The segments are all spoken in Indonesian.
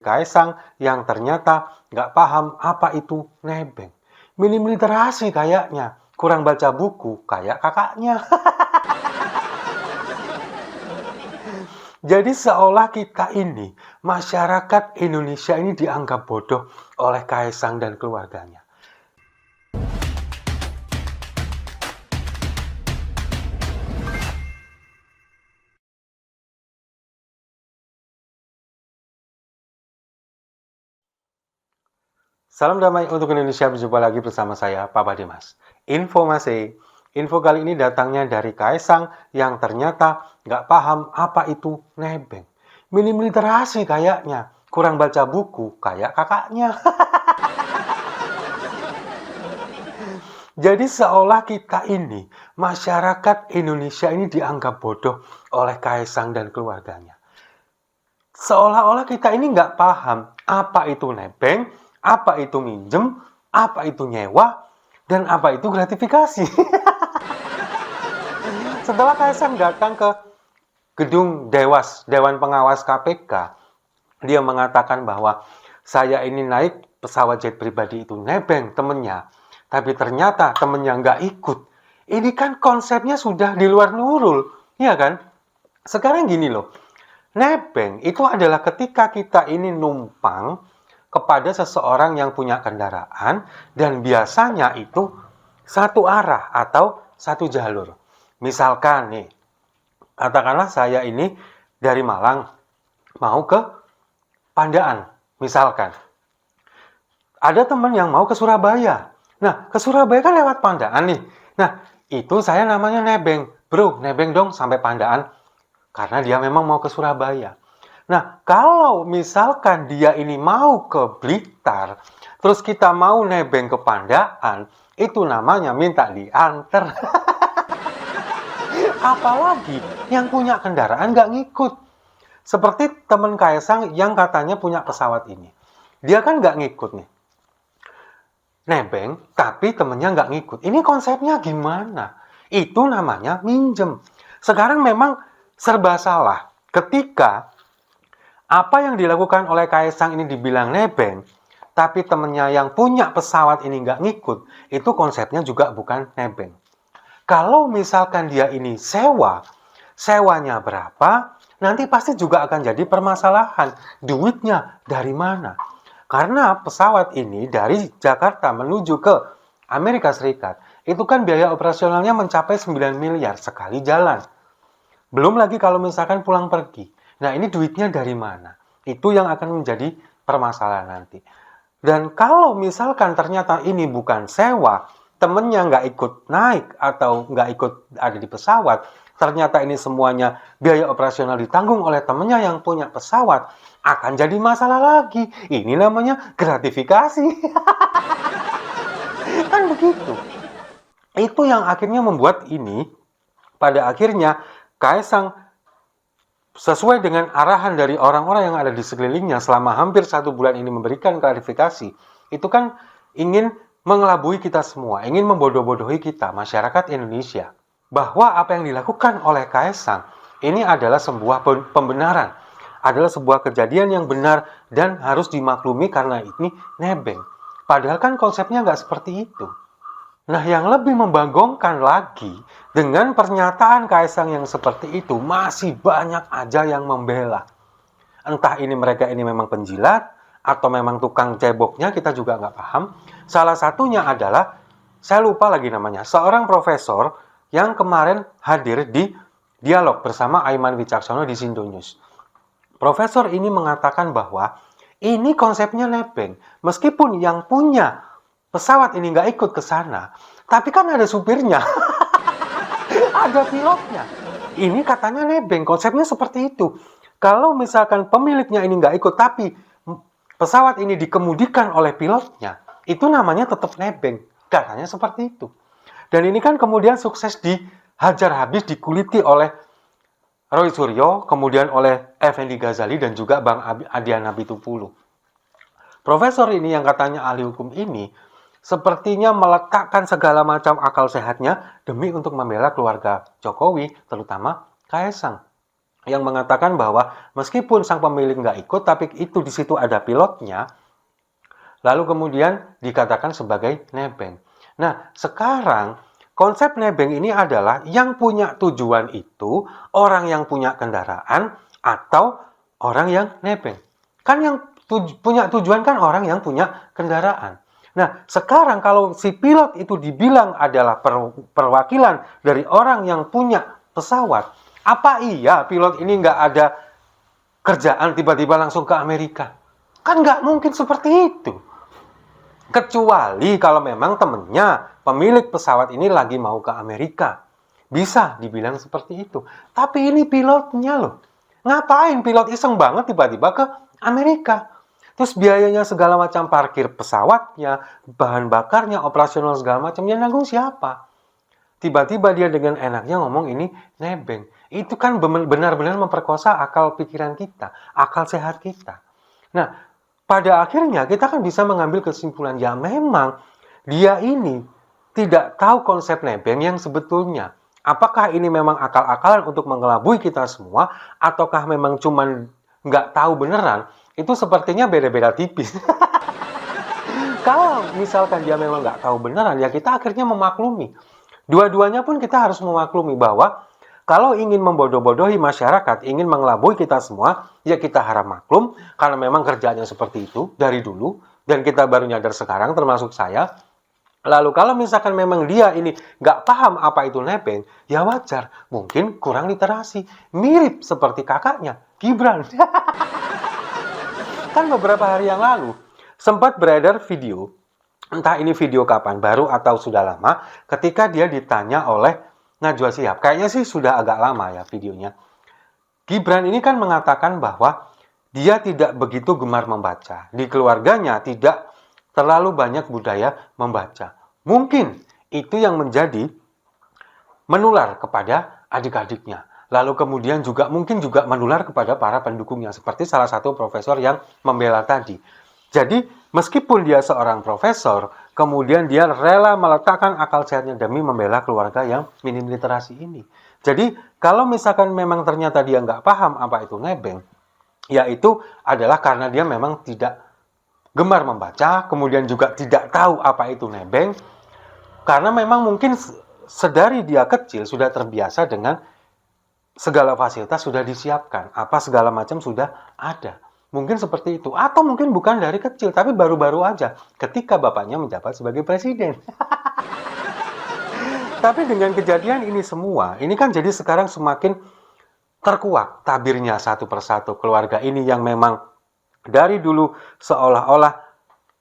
Kaisang yang ternyata nggak paham apa itu nebeng. Minim literasi kayaknya, kurang baca buku kayak kakaknya. Jadi seolah kita ini, masyarakat Indonesia ini dianggap bodoh oleh Kaisang dan keluarganya. Salam damai untuk Indonesia, berjumpa lagi bersama saya, Papa Dimas. Info kali ini datangnya dari Kaisang yang ternyata nggak paham apa itu nebeng. Minim literasi kayaknya, kurang baca buku kayak kakaknya. Jadi seolah kita ini, masyarakat Indonesia ini dianggap bodoh oleh Kaisang dan keluarganya. Seolah-olah kita ini nggak paham apa itu nebeng, apa itu minjem, apa itu nyewa, dan apa itu gratifikasi. Setelah Kaisang datang ke gedung Dewan Pengawas KPK, dia mengatakan bahwa saya ini naik pesawat jet pribadi itu nebeng temennya, tapi ternyata temennya nggak ikut. Ini kan konsepnya sudah di luar nurul, ya kan? Sekarang gini loh, nebeng itu adalah ketika kita ini numpang kepada seseorang yang punya kendaraan dan biasanya itu satu arah atau satu jalur. Misalkan nih, katakanlah saya ini dari Malang mau ke Pandaan, misalkan. Ada teman yang mau ke Surabaya. Nah, ke Surabaya kan lewat Pandaan nih. Nah, itu saya namanya nebeng. Bro, nebeng dong sampai Pandaan. Karena dia memang mau ke Surabaya. Nah, kalau misalkan dia ini mau ke Blitar, terus kita mau nebeng ke Pandaan, itu namanya minta diantar. Apalagi yang punya kendaraan nggak ngikut. Seperti teman Kaisang yang katanya punya pesawat ini. Dia kan nggak ngikut nih. Nebeng, tapi temennya nggak ngikut. Ini konsepnya gimana? Itu namanya minjem. Sekarang memang serba salah. Ketika apa yang dilakukan oleh Kaisang ini dibilang nebeng, tapi temennya yang punya pesawat ini nggak ngikut, itu konsepnya juga bukan nebeng. Kalau misalkan dia ini sewa, sewanya berapa, nanti pasti juga akan jadi permasalahan. Duitnya dari mana? Karena pesawat ini dari Jakarta menuju ke Amerika Serikat, itu kan biaya operasionalnya mencapai 9 miliar sekali jalan. Belum lagi kalau misalkan pulang pergi. Nah, ini duitnya dari mana? Itu yang akan menjadi permasalahan nanti. Dan kalau misalkan ternyata ini bukan sewa, temennya nggak ikut naik atau nggak ikut ada di pesawat, ternyata ini semuanya biaya operasional ditanggung oleh temennya yang punya pesawat, akan jadi masalah lagi. Ini namanya gratifikasi. Kan begitu. Itu yang akhirnya membuat ini, pada akhirnya Kaisang sesuai dengan arahan dari orang-orang yang ada di sekelilingnya selama hampir 1 bulan ini memberikan klarifikasi, itu kan ingin mengelabui kita semua, ingin membodoh-bodohi kita, masyarakat Indonesia, bahwa apa yang dilakukan oleh Kaisang ini adalah sebuah pembenaran, adalah sebuah kejadian yang benar dan harus dimaklumi karena ini nebeng. Padahal kan konsepnya nggak seperti itu. Nah, yang lebih membanggongkan lagi, dengan pernyataan Kaisang yang seperti itu, masih banyak aja yang membela. Entah ini mereka ini memang penjilat, atau memang tukang ceboknya, kita juga nggak paham. Salah satunya adalah, saya lupa lagi namanya, seorang profesor yang kemarin hadir di dialog bersama Aiman Wicaksono di Sindonews. Profesor ini mengatakan bahwa ini konsepnya nebeng. Meskipun yang punya pesawat ini nggak ikut ke sana, tapi kan ada supirnya, ada pilotnya. Ini katanya nebeng, konsepnya seperti itu. Kalau misalkan pemiliknya ini nggak ikut, tapi pesawat ini dikemudikan oleh pilotnya, itu namanya tetap nebeng. Katanya seperti itu. Dan ini kan kemudian sukses dihajar habis, dikuliti oleh Roy Suryo, kemudian oleh Effendi Ghazali, dan juga Bang Adian Habitupulu. Profesor ini yang katanya ahli hukum ini, sepertinya meletakkan segala macam akal sehatnya demi untuk membela keluarga Jokowi, terutama Kaisang. yang mengatakan bahwa meskipun sang pemilik nggak ikut, tapi itu di situ ada pilotnya, lalu kemudian dikatakan sebagai nebeng. Nah, sekarang konsep nebeng ini adalah yang punya tujuan itu orang yang punya kendaraan atau orang yang nebeng. Kan yang punya tujuan kan orang yang punya kendaraan. Nah, sekarang kalau si pilot itu dibilang adalah perwakilan dari orang yang punya pesawat, apa iya pilot ini nggak ada kerjaan tiba-tiba langsung ke Amerika? Kan nggak mungkin seperti itu. Kecuali kalau memang temennya, pemilik pesawat ini lagi mau ke Amerika. Bisa dibilang seperti itu. Tapi ini pilotnya loh. Ngapain pilot iseng banget tiba-tiba ke Amerika? Terus biayanya segala macam, parkir pesawatnya, bahan bakarnya, operasional segala macam, yang nanggung siapa? Tiba-tiba dia dengan enaknya ngomong ini nebeng. Itu kan benar-benar memperkosa akal pikiran kita, akal sehat kita. Nah, pada akhirnya kita kan bisa mengambil kesimpulan, ya memang dia ini tidak tahu konsep nebeng yang sebetulnya. Apakah ini memang akal-akalan untuk mengelabui kita semua, ataukah memang cuman nggak tahu beneran? Itu sepertinya beda-beda tipis. Kalau misalkan dia memang nggak tahu beneran, ya kita akhirnya memaklumi. Dua-duanya pun kita harus memaklumi bahwa kalau ingin membodoh-bodohi masyarakat, ingin mengelabui kita semua, ya kita harap maklum, karena memang kerjanya seperti itu dari dulu, dan kita baru nyadar sekarang, termasuk saya. Lalu kalau misalkan memang dia ini nggak paham apa itu nebeng, ya wajar, mungkin kurang literasi. Mirip seperti kakaknya, Gibran. Kan beberapa hari yang lalu, sempat beredar video, entah ini video kapan, baru atau sudah lama, ketika dia ditanya oleh Najwa Shihab. Kayaknya sih sudah agak lama ya videonya. Gibran ini kan mengatakan bahwa dia tidak begitu gemar membaca. Di keluarganya tidak terlalu banyak budaya membaca. Mungkin itu yang menjadi menular kepada adik-adiknya. Lalu kemudian juga mungkin juga menular kepada para pendukungnya. Seperti salah satu profesor yang membela tadi. Jadi meskipun dia seorang profesor, kemudian dia rela meletakkan akal sehatnya demi membela keluarga yang minim literasi ini. Jadi kalau misalkan memang ternyata dia nggak paham apa itu nebeng, ya itu adalah karena dia memang tidak gemar membaca, kemudian juga tidak tahu apa itu nebeng, karena memang mungkin sedari dia kecil sudah terbiasa dengan segala fasilitas sudah disiapkan, apa segala macam sudah ada. Mungkin seperti itu. Atau mungkin bukan dari kecil, tapi baru-baru aja ketika bapaknya menjabat sebagai presiden. Tapi dengan kejadian ini semua, ini kan jadi sekarang semakin terkuak tabirnya satu persatu keluarga ini yang memang dari dulu seolah-olah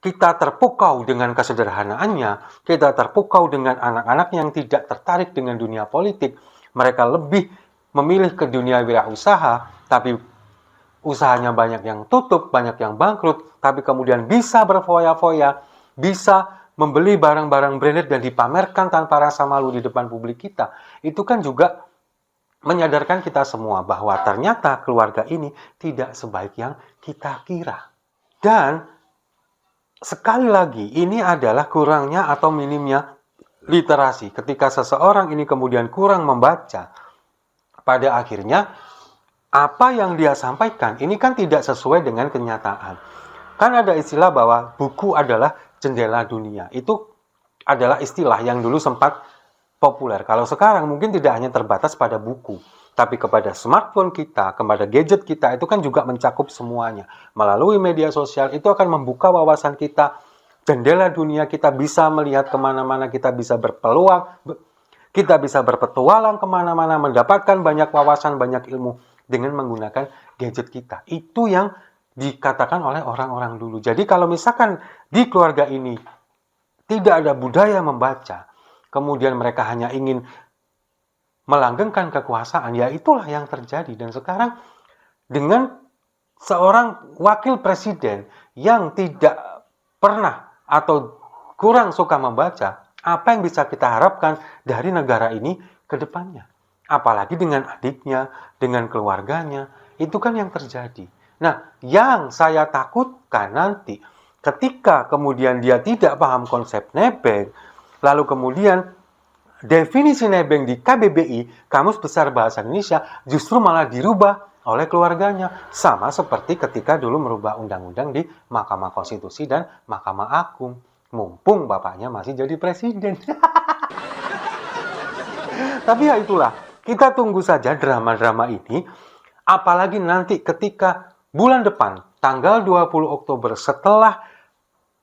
kita terpukau dengan kesederhanaannya, kita terpukau dengan anak-anak yang tidak tertarik dengan dunia politik. Mereka lebih memilih ke dunia wirausaha, tapi usahanya banyak yang tutup, banyak yang bangkrut, tapi kemudian bisa berfoya-foya, bisa membeli barang-barang branded dan dipamerkan tanpa rasa malu di depan publik kita. Itu kan juga menyadarkan kita semua bahwa ternyata keluarga ini tidak sebaik yang kita kira. Dan sekali lagi, ini adalah kurangnya atau minimnya literasi. Ketika seseorang ini kemudian kurang membaca, pada akhirnya apa yang dia sampaikan ini kan tidak sesuai dengan kenyataan. Kan ada istilah bahwa buku adalah jendela dunia. Itu adalah istilah yang dulu sempat populer. Kalau sekarang mungkin tidak hanya terbatas pada buku, tapi kepada smartphone kita, kepada gadget kita, itu kan juga mencakup semuanya. Melalui media sosial itu akan membuka wawasan kita, jendela dunia, kita bisa melihat kemana-mana, kita bisa berpeluang, kita bisa berpetualang kemana-mana, mendapatkan banyak wawasan, banyak ilmu dengan menggunakan gadget kita. Itu yang dikatakan oleh orang-orang dulu. Jadi kalau misalkan di keluarga ini tidak ada budaya membaca, kemudian mereka hanya ingin melanggengkan kekuasaan, ya itulah yang terjadi. Dan sekarang dengan seorang wakil presiden yang tidak pernah atau kurang suka membaca, apa yang bisa kita harapkan dari negara ini ke depannya? Apalagi dengan adiknya, dengan keluarganya, itu kan yang terjadi. Nah, yang saya takutkan nanti ketika kemudian dia tidak paham konsep nebeng, lalu kemudian definisi nebeng di KBBI, Kamus Besar Bahasa Indonesia, justru malah dirubah oleh keluarganya. Sama seperti ketika dulu merubah undang-undang di Mahkamah Konstitusi dan Mahkamah Agung. Mumpung bapaknya masih jadi presiden. Tapi ya itulah, kita tunggu saja drama-drama ini. Apalagi nanti ketika bulan depan, tanggal 20 Oktober, setelah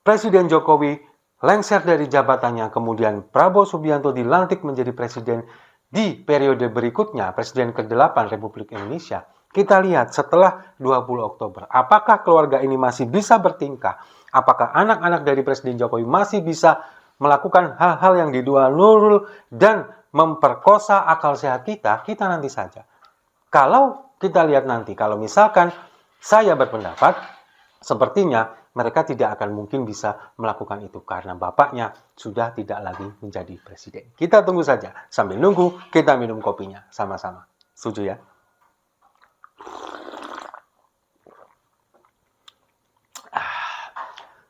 Presiden Jokowi lengser dari jabatannya, kemudian Prabowo Subianto dilantik menjadi presiden di periode berikutnya, Presiden ke-8 Republik Indonesia. Kita lihat setelah 20 Oktober, apakah keluarga ini masih bisa bertingkah? Apakah anak-anak dari Presiden Jokowi masih bisa melakukan hal-hal yang di luar nurul dan memperkosa akal sehat kita? Kita nanti saja. Kalau kita lihat nanti, kalau misalkan saya berpendapat, sepertinya mereka tidak akan mungkin bisa melakukan itu karena bapaknya sudah tidak lagi menjadi presiden. Kita tunggu saja. Sambil nunggu, kita minum kopinya sama-sama. Setuju ya?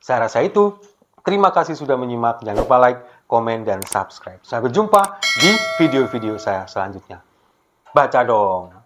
Saya rasa itu. Terima kasih sudah menyimak. Jangan lupa like, komen, dan subscribe. Sampai jumpa di video-video saya selanjutnya. Baca dong!